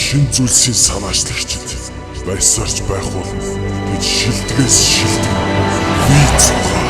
шин зүйлсийн санаачлагчид байсаарч байх болно гэж шилдгээс шилдэг виз ухаа.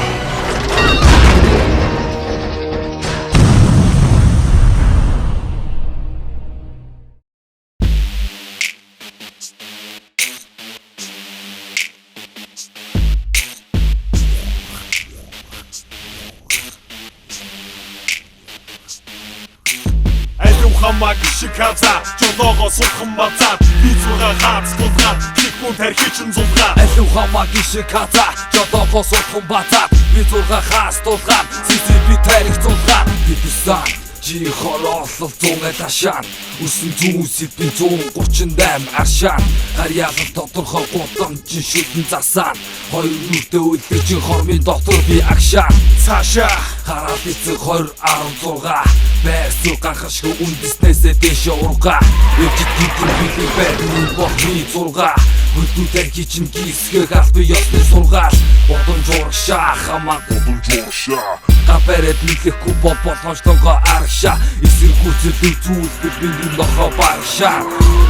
Хамаг шиказа жолоогоо сурхан бацаад визуга хаац тулгаад кликмун тархичин зулгаад алуу хамаг шиказа жолоогоо сурхан бацаад визуга хаац тулгаад CCP тарих зулгаад бидэсэн жи хоролол зуны ташаан үсэн зүүсэдийн 138 аршаан харьяалал тодорхой гудамжин шүдэн засаан хоёр нүртэ үлдэж хормын дотор би агшаан цаашаа хараад эцэг 2016 байсуу гахашгүй үндэснээсээ дэше ургаа өвчт гинтэн бидний байрны бохны зургаа хөдөлтөр хичин гисгэх албан ёсны сургаал бодон журагшаа хамаг Бодон журагшаа гапэрэд нийлэхгүй болгоомжтойгоо арагшаа эсэргүүцэл зүйлдэг бидний нохоо барагшаа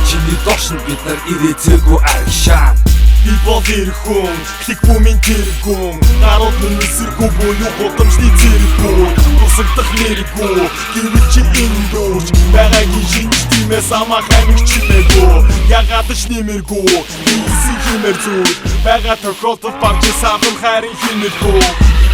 чиний доош нь бид нар ирээцээгүй арагшаа би бол ирхэн кликбумын тэргүүн народ минь эсэргүү буюу гудамжны зэрэггүй тусагдах нэргүй гэвэл чи энэ дүүрч байгаагийн шинж тиймээс амаа хамиг чимээгүй ягаад ч нэмэргүй ийсийн хэмээр зүйл байгаа тохиолдол багж сахан хайрын хэмэргүй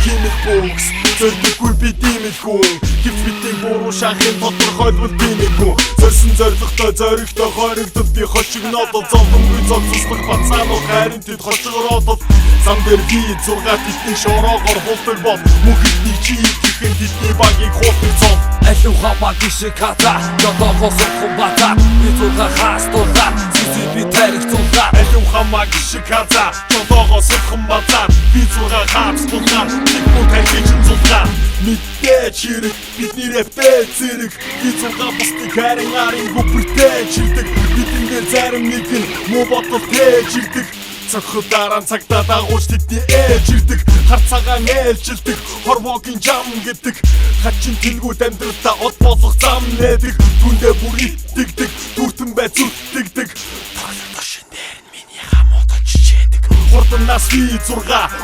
хэмэх бокс зөрдөггүй би димэлгүй хэвч бидний буруу шахын тодорхойлбол димэггүй зорьсон зоригтой зоригтой хоригдод би хошиг нодод зовлонгүй зогсослох бацаанууд харин тэд хошигроод зам дээр би 6 тэтний шороогоор хулдаг бол мөнхний чи ихэхэн тэдний багийг хуулдаг цол алуу хамаг шиказа жолоогоо сурхан бацаад визуга хаац тулгаад CCP тарих зулгаад алуу хамаг шиказа жолоогоо сурхан бацаад визуга хаац тулгаад кликмун тархичин зулгаад мэдээж хэрэг бидний рэптэй зэрэг визуга бусдыг харин арын гүпэртэй чирдэг бидний дээр зарим нэг нь муу бодол тээж ирдэг цогхол дараа цагтаа дагуулж тэдний ээж ирдэг хар цагаан ээлжилдэг хорвогийн жам гэдэг хачин тэлгүүд амьдралдаа од болох зам нээдэг түндэ бүр итгэдэг түртэн бай зүтгэдэг тоглолтошин дээр миний хамуудаж чичээдэг хурданаас V6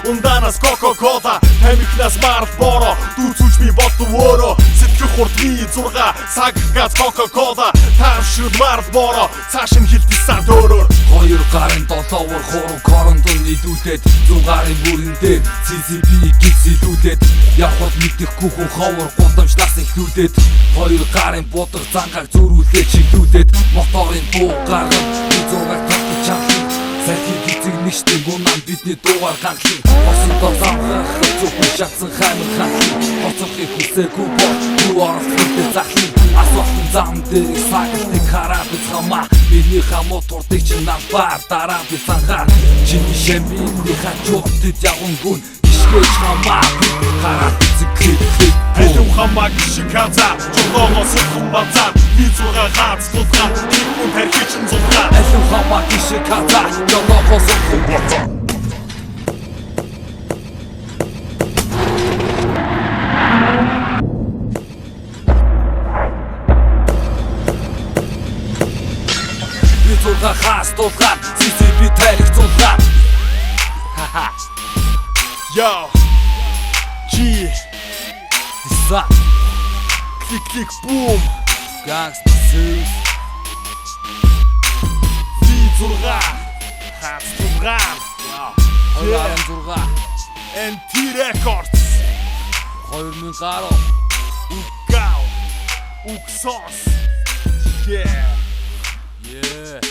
унданаас Coca-Cola тамихнаас Marlboro дүүцүүлж би бодов өөрөө сэтгэх хурд V6 цаг газ Coca-Cola тавшир Marlboro цааш нь хилдсэн дөөрөөр хоёр гарын 7-оор хуруу коронтон нийлүүлээд 100 гарын бүрэн дээр CCP гисэлүүлээд явхад мэдэхгүй хүн ховор гудамжлаас эхлүүлээд хоёр гарын будах зангааг зөрүүлээд чиглүүлээд моторын дуу гарган визугаар татчих чамлын сахиг эцэг нэгштэй гунан бидний дуугаар ганхлын хосын дор замхах зөвхөн шатсан хаймар ханхлын хоцохыг хүсээгүй бол юу оролцохтой захлын асуултын зам дээр сагтыг хараад хамаа миний хамуу турдыг чинь нампаар дараа би санхаа чиний шэмбиний хачуутд явангүн ишгэж хамаа хараад зэкрик алуу хамаг шиказа жолоогоо сурхан бацаад визуга хаац тулгаад кликмун тархичин зулгаад алуу хамаг шиказа жолоогоо сурхан бацаад визуга хаац тулгаад CCP тарих зулгаад ха Yo G за клик бум гангста сэс V6 хаац тулгаад 2016 NT Records 2010 Ugao Uxos Yeah yeah